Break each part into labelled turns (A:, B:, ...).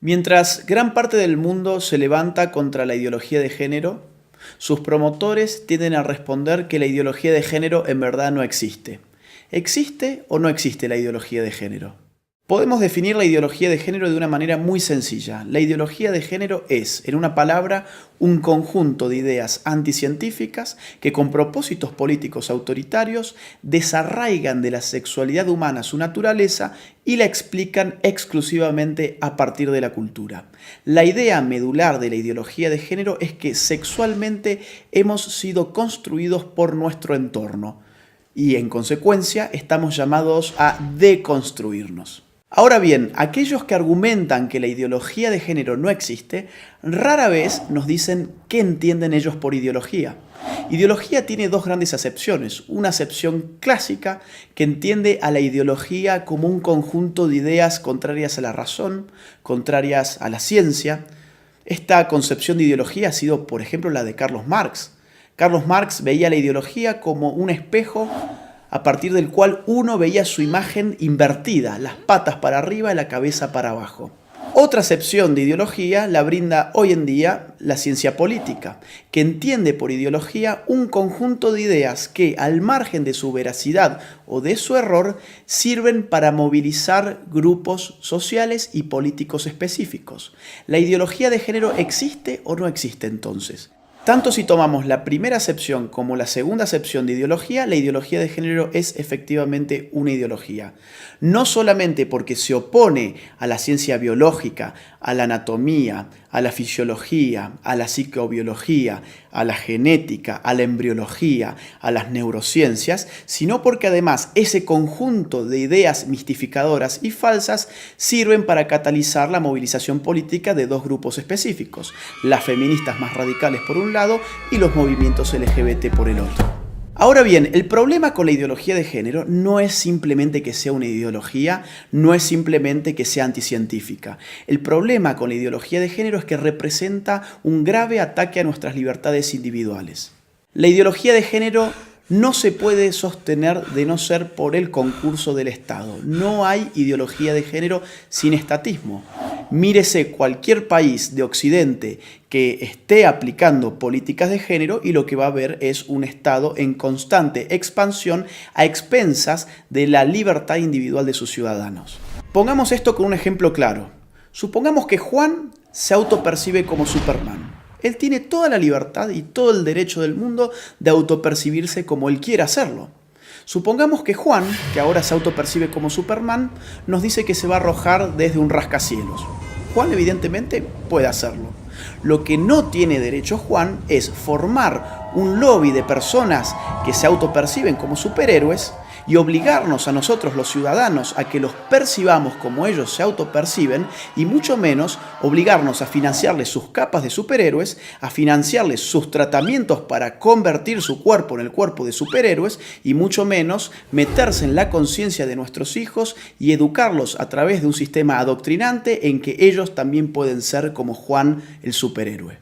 A: Mientras gran parte del mundo se levanta contra la ideología de género, sus promotores tienden a responder que la ideología de género en verdad no existe. ¿Existe o no existe la ideología de género? Podemos definir la ideología de género de una manera muy sencilla. La ideología de género es, en una palabra, un conjunto de ideas anticientíficas que con propósitos políticos autoritarios desarraigan de la sexualidad humana su naturaleza y la explican exclusivamente a partir de la cultura. La idea medular de la ideología de género es que sexualmente hemos sido construidos por nuestro entorno y en consecuencia estamos llamados a deconstruirnos. Ahora bien, aquellos que argumentan que la ideología de género no existe, rara vez nos dicen qué entienden ellos por ideología. Ideología tiene dos grandes acepciones. Una acepción clásica que entiende a la ideología como un conjunto de ideas contrarias a la razón, contrarias a la ciencia. Esta concepción de ideología ha sido, por ejemplo, la de Carlos Marx. Carlos Marx veía la ideología como un espejo a partir del cual uno veía su imagen invertida, las patas para arriba y la cabeza para abajo. Otra acepción de ideología la brinda hoy en día la ciencia política, que entiende por ideología un conjunto de ideas que, al margen de su veracidad o de su error, sirven para movilizar grupos sociales y políticos específicos. ¿La ideología de género existe o no existe entonces? Tanto si tomamos la primera acepción como la segunda acepción de ideología, la ideología de género es efectivamente una ideología. No solamente porque se opone a la ciencia biológica, a la anatomía, a la fisiología, a la psicobiología, a la genética, a la embriología, a las neurociencias, sino porque además ese conjunto de ideas mistificadoras y falsas sirven para catalizar la movilización política de dos grupos específicos, las feministas más radicales por un lado y los movimientos LGBT por el otro. Ahora bien, el problema con la ideología de género no es simplemente que sea una ideología, no es simplemente que sea anticientífica. El problema con la ideología de género es que representa un grave ataque a nuestras libertades individuales. La ideología de género no se puede sostener de no ser por el concurso del Estado. No hay ideología de género sin estatismo. Mírese cualquier país de Occidente que esté aplicando políticas de género y lo que va a ver es un Estado en constante expansión a expensas de la libertad individual de sus ciudadanos. Pongamos esto con un ejemplo claro. Supongamos que Juan se autopercibe como Superman. Él tiene toda la libertad y todo el derecho del mundo de autopercibirse como él quiera hacerlo. Supongamos que Juan, que ahora se autopercibe como Superman, nos dice que se va a arrojar desde un rascacielos. Juan evidentemente puede hacerlo. Lo que no tiene derecho Juan es formar un lobby de personas que se autoperciben como superhéroes y obligarnos a nosotros los ciudadanos a que los percibamos como ellos se autoperciben y mucho menos obligarnos a financiarles sus capas de superhéroes, a financiarles sus tratamientos para convertir su cuerpo en el cuerpo de superhéroes y mucho menos meterse en la conciencia de nuestros hijos y educarlos a través de un sistema adoctrinante en que ellos también pueden ser como Juan el superhéroe.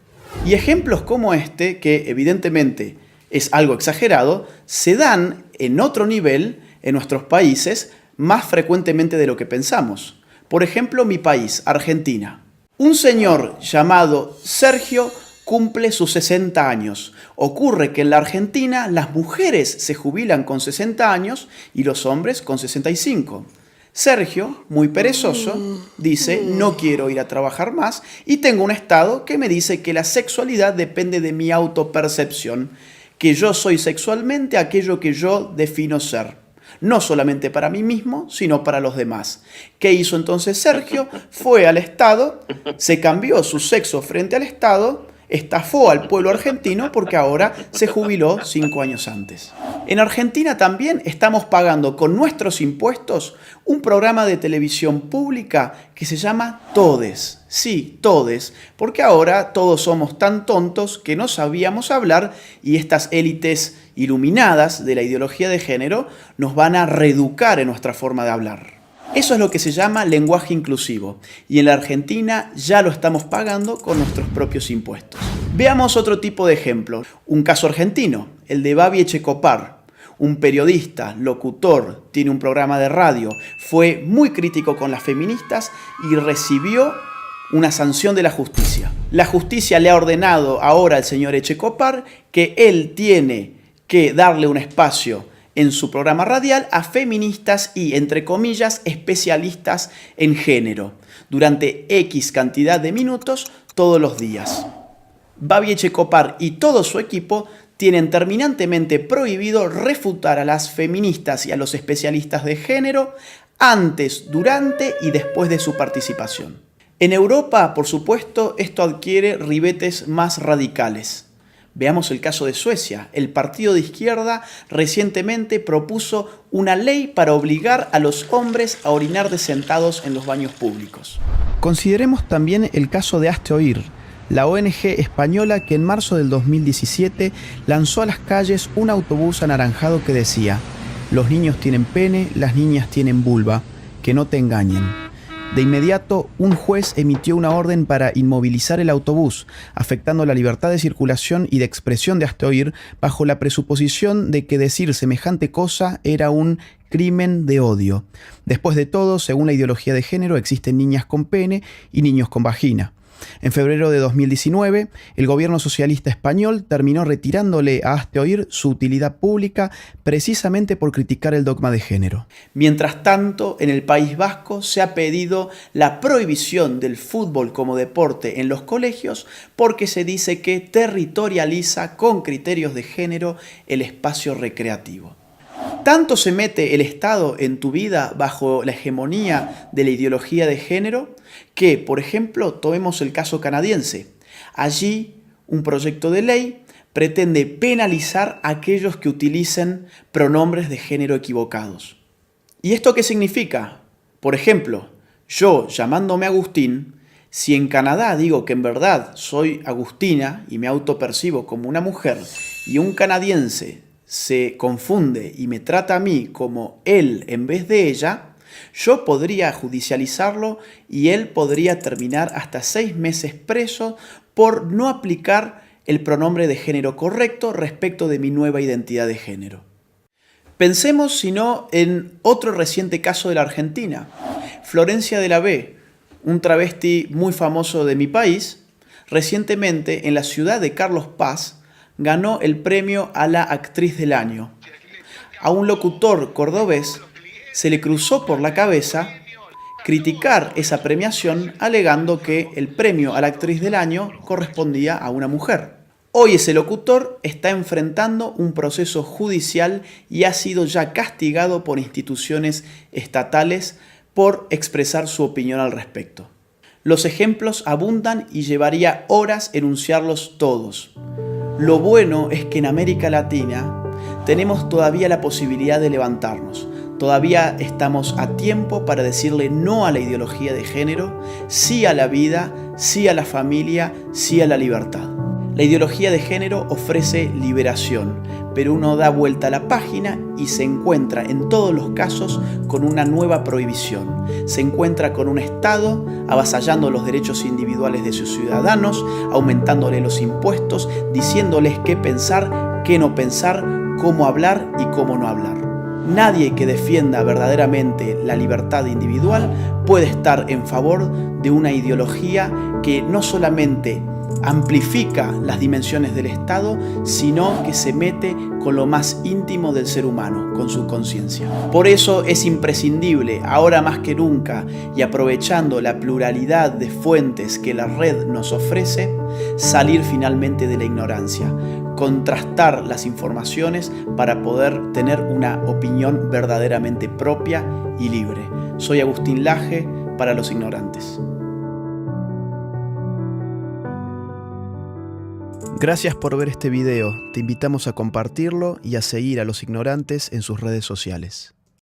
A: Y ejemplos como este, que evidentemente es algo exagerado, se dan en otro nivel en nuestros países más frecuentemente de lo que pensamos. Por ejemplo, mi país, Argentina. Un señor llamado Sergio cumple sus 60 años. Ocurre que en la Argentina las mujeres se jubilan con 60 años y los hombres con 65. Sergio, muy perezoso, dice, no quiero ir a trabajar más y tengo un estado que me dice que la sexualidad depende de mi autopercepción, que yo soy sexualmente aquello que yo defino ser. No solamente para mí mismo, sino para los demás. ¿Qué hizo entonces Sergio? Fue al Estado, se cambió su sexo frente al Estado, estafó al pueblo argentino porque ahora se jubiló 5 años antes. En Argentina también estamos pagando con nuestros impuestos un programa de televisión pública que se llama Todes. Sí, Todes, porque ahora todos somos tan tontos que no sabíamos hablar y estas élites iluminadas de la ideología de género nos van a reeducar en nuestra forma de hablar. Eso es lo que se llama lenguaje inclusivo y en la Argentina ya lo estamos pagando con nuestros propios impuestos. Veamos otro tipo de ejemplo, un caso argentino, el de Babi Echecopar. Un periodista, locutor, tiene un programa de radio, fue muy crítico con las feministas y recibió una sanción de la justicia. La justicia le ha ordenado ahora al señor Echecopar que él tiene que darle un espacio en su programa radial a feministas y, entre comillas, especialistas en género, durante X cantidad de minutos todos los días. Babi Echecopar y todo su equipo tienen terminantemente prohibido refutar a las feministas y a los especialistas de género antes, durante y después de su participación. En Europa, por supuesto, esto adquiere ribetes más radicales. Veamos el caso de Suecia. El partido de izquierda recientemente propuso una ley para obligar a los hombres a orinar de sentados en los baños públicos. Consideremos también el caso de Hazte Oír, la ONG española que en marzo del 2017 lanzó a las calles un autobús anaranjado que decía: los niños tienen pene, las niñas tienen vulva, que no te engañen. De inmediato, un juez emitió una orden para inmovilizar el autobús, afectando la libertad de circulación y de expresión de Hazte Oír, bajo la presuposición de que decir semejante cosa era un crimen de odio. Después de todo, según la ideología de género, existen niñas con pene y niños con vagina. En febrero de 2019, el gobierno socialista español terminó retirándole a Hazte Oír su utilidad pública precisamente por criticar el dogma de género. Mientras tanto, en el País Vasco se ha pedido la prohibición del fútbol como deporte en los colegios porque se dice que territorializa con criterios de género el espacio recreativo. ¿Tanto se mete el Estado en tu vida bajo la hegemonía de la ideología de género que, por ejemplo, tomemos el caso canadiense? Allí, un proyecto de ley pretende penalizar a aquellos que utilicen pronombres de género equivocados. ¿Y esto qué significa? Por ejemplo, yo, llamándome Agustín, si en Canadá digo que en verdad soy Agustina y me autopercibo como una mujer, y un canadiense se confunde y me trata a mí como él en vez de ella, yo podría judicializarlo y él podría terminar hasta 6 meses preso por no aplicar el pronombre de género correcto respecto de mi nueva identidad de género. Pensemos, si no, en otro reciente caso de la Argentina. Florencia de la B, un travesti muy famoso de mi país, recientemente en la ciudad de Carlos Paz, ganó el premio a la actriz del año. A un locutor cordobés se le cruzó por la cabeza criticar esa premiación alegando que el premio a la actriz del año correspondía a una mujer. Hoy ese locutor está enfrentando un proceso judicial y ha sido ya castigado por instituciones estatales por expresar su opinión al respecto. Los ejemplos abundan y llevaría horas enunciarlos todos. Lo bueno es que en América Latina tenemos todavía la posibilidad de levantarnos. Todavía estamos a tiempo para decirle no a la ideología de género, sí a la vida, sí a la familia, sí a la libertad. La ideología de género ofrece liberación, pero uno da vuelta a la página y se encuentra en todos los casos con una nueva prohibición. Se encuentra con un Estado avasallando los derechos individuales de sus ciudadanos, aumentándole los impuestos, diciéndoles qué pensar, qué no pensar, cómo hablar y cómo no hablar. Nadie que defienda verdaderamente la libertad individual puede estar en favor de una ideología que no solamente amplifica las dimensiones del Estado, sino que se mete con lo más íntimo del ser humano, con su conciencia. Por eso es imprescindible, ahora más que nunca, y aprovechando la pluralidad de fuentes que la red nos ofrece, salir finalmente de la ignorancia, contrastar las informaciones para poder tener una opinión verdaderamente propia y libre. Soy Agustín Laje para Los Ignorantes. Gracias por ver este video, te invitamos a compartirlo y a seguir a Los Ignorantes en sus redes sociales.